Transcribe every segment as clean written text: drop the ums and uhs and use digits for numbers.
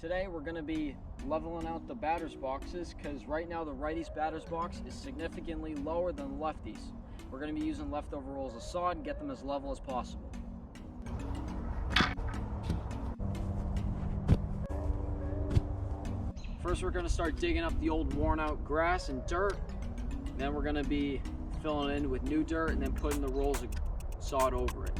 Today we're going to be leveling out the batter's boxes because right now the righties batter's box is significantly lower than the lefties. We're going to be using leftover rolls of sod and get them as level as possible. First we're going to start digging up the old worn out grass and dirt. Then we're going to be filling it in with new dirt and then putting the rolls of sod over it.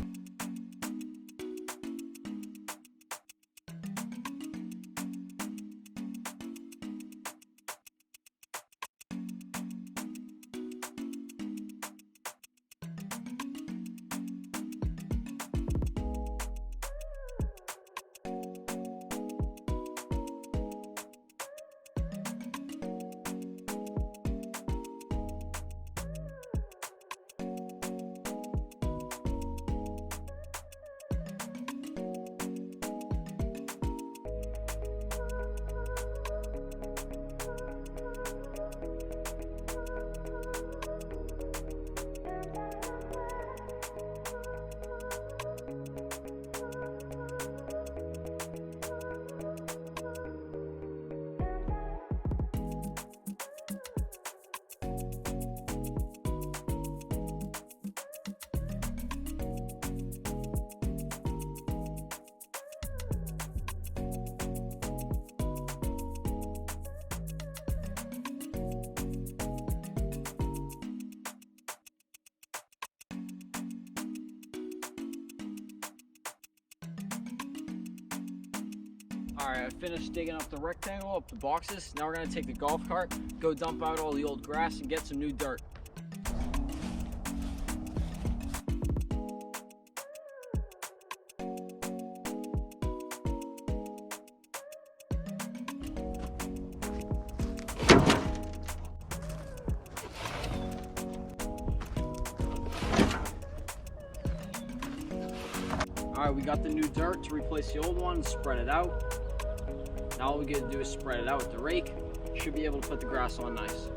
Alright, I finished digging up the rectangle, up the boxes. Now we're going to take the golf cart, go dump out all the old grass and get some new dirt. Alright, we got the new dirt to replace the old one and spread it out. Now all we gotta do is spread it out with the rake. Should be able to put the grass on nice.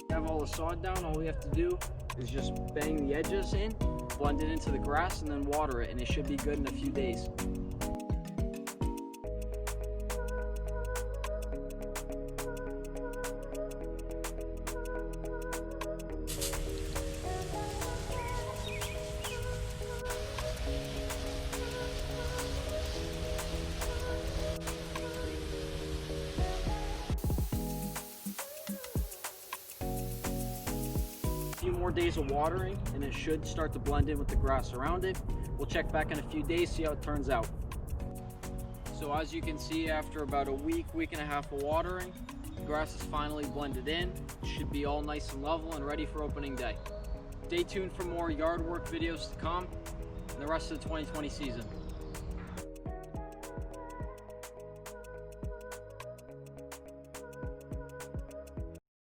Have all the sod down, all we have to do is just bang the edges in, blend it into the grass, and then water it, and it should be good in a few days. Few more days of watering and it should start to blend in with the grass around it. We'll check back in a few days, see how it turns out. So as you can see, after about a week and a half of watering, the grass is finally blended in. It should be all nice and level and ready for opening day. Stay tuned for more yard work videos to come in the rest of the 2020 season.